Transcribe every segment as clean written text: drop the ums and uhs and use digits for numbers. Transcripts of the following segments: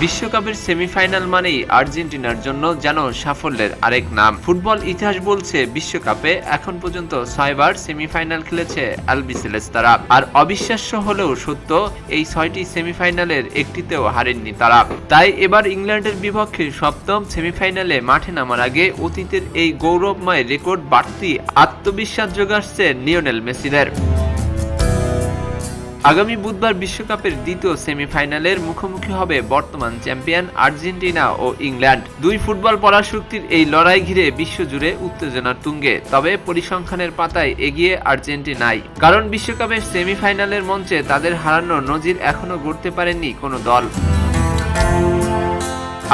বিশ্বকাপের সেমিফাইনাল মানেই আর্জেন্টিনার জন্য যেন সাফল্যের আরেক নাম। ফুটবল ইতিহাস বলছে বিশ্বকাপে এখন পর্যন্ত 6 বার সেমিফাইনাল খেলেছে আলবিসেলেস্তারা। আর অবিশ্বাস্য হলেও সত্য, এই 6টি সেমিফাইনালের একটিতেও হারেননি তারা। তাই এবার ইংল্যান্ডের বিপক্ষে সপ্তম সেমিফাইনালে মাঠে নামার আগে অতীতের এই গৌরবময় রেকর্ড বাড়তি আত্মবিশ্বাস যোগাচ্ছে লিওনেল মেসিদের। আগামী বুধবার বিশ্বকাপের দ্বিতীয় সেমিফাইনালের মুখোমুখি হবে বর্তমান চ্যাম্পিয়ন আর্জেন্টিনা ও ইংল্যান্ড। দুই ফুটবল পরাশক্তির এই লড়াই ঘিরে বিশ্বজুড়ে উত্তেজনার তুঙ্গে। তবে পরিসংখ্যানের পাতায় এগিয়ে আর্জেন্টিনাই, কারণ বিশ্বকাপের সেমিফাইনালের মঞ্চে তাদের হারানোর নজির এখনো গড়তে পারেনি কোনো দল।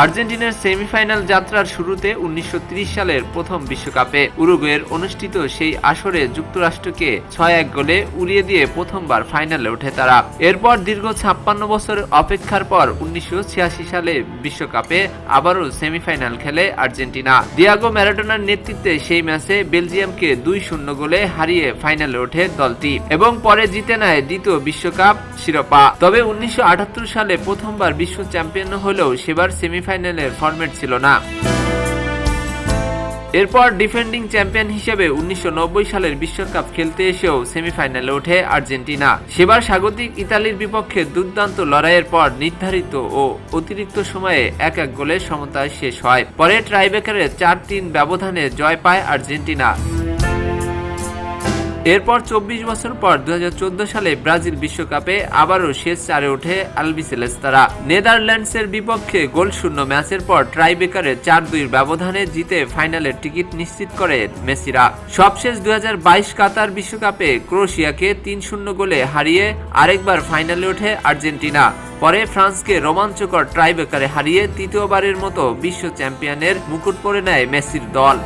আর্জেন্টিনার সেমিফাইনাল যাত্রার শুরুতে 1930 সালের প্রথম বিশ্বকাপে উরুগুয়ের অনুষ্ঠিত সেই আসরে যুক্তরাষ্ট্রকে 6-1 গোলে উড়িয়ে দিয়ে প্রথমবার ফাইনালে ওঠে তারা। এরপর দীর্ঘ 56 বছর অপেক্ষার পর 1986 সালে বিশ্বকাপে আবারও সেমিফাইনাল খেলে আর্জেন্টিনা। দিয়াগো ম্যারাডোনার নেতৃত্বে সেই ম্যাচে বেলজিয়ামকে 2-0 গোলে হারিয়ে ফাইনালে ওঠে দলটি এবং পরে জিতে নেয় দ্বিতীয় বিশ্বকাপ শিরোপা। তবে 1978 সালে প্রথমবার বিশ্ব চ্যাম্পিয়ন হলেও সেবার সেমিফাইনালের ফরম্যাট ছিল না। এরপর ডিফেন্ডিং চ্যাম্পিয়ন হিসেবে 1990 সালের বিশ্বকাপ খেলতে এসেও সেমিফাইনালে ওঠে আর্জেন্টিনা। সেবার স্বাগতিক ইতালির বিপক্ষে দুর্দান্ত লড়াইয়ের পর নির্ধারিত ও অতিরিক্ত সময়ে 1-1 গোলে সমতায় শেষ হয়। পরে টাইব্রেকারে 4-3 ব্যবধানে জয় পায় আর্জেন্টিনা। এরপর 24 বছর পর 2014 সালে ব্রাজিল বিশ্বকাপে আবারও শেষ চারে ওঠে আলবিসেলেস্তারা। নেদারল্যান্ডসের বিপক্ষে গোলশূন্য ম্যাচের পর টাইব্রেকারে 4-2 ব্যবধানে জিতে ফাইনালের টিকিট নিশ্চিত করে মেসিরা। সবশেষ 2022 কাতার বিশ্বকাপে ক্রোয়েশিয়াকে 3-0 গোলে হারিয়ে আরেকবার ফাইনালে ওঠে আর্জেন্টিনা। পরে ফ্রান্সকে রোমাঞ্চকর টাইব্রেকারে হারিয়ে তৃতীয়বারের মতো বিশ্ব চ্যাম্পিয়নের মুকুট পরে নেয় মেসির দল।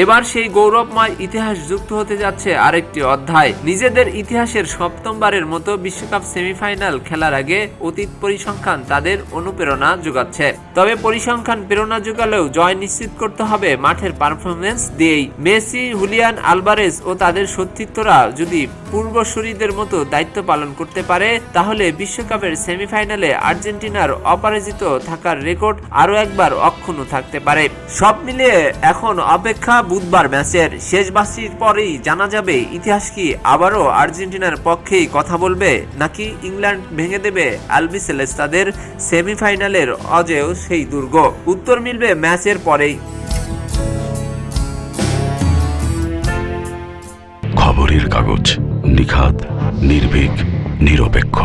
এবার সেই গৌরবময় ইতিহাস যুক্ত হতে যাচ্ছে আরেকটি অধ্যায়। নিজেদের ইতিহাসের সপ্তমবারের মতো বিশ্বকাপ সেমিফাইনাল খেলার আগে অতীত পরিসংখ্যান তাদের অনুপ্রেরণা যোগাচ্ছে। তবে পরিসংখ্যান প্রেরণা যোগালেও জয় নিশ্চিত করতে হবে মাঠের পারফরমেন্স দিয়েই। মেসি, হুলিয়ান আলভারেজ ও তাদের সতীর্থরা যদি পূর্বসূরীদের মতো দায়িত্ব পালন করতে পারে, তাহলে বিশ্বকাপের সেমিফাইনালে আর্জেন্টিনার অপরাজিত থাকার রেকর্ড আরও একবার অক্ষুণ্ণ থাকতে পারে। সব মিলিয়ে এখন অপেক্ষা বুধবার ম্যাচের। শেষ বাঁশির পরেই জানা যাবে ইতিহাস কি আবারও আর্জেন্টিনার পক্ষেই কথা বলবে, নাকি ইংল্যান্ড ভেঙে দেবে আলবিসেলেস্তাদের সেমিফাইনালের অজেয় সেই দুর্গ। উত্তর মিলবে ম্যাচের পরেই। খবরের কাগজ, নিখাত, নির্ভীক, নিরপেক্ষ।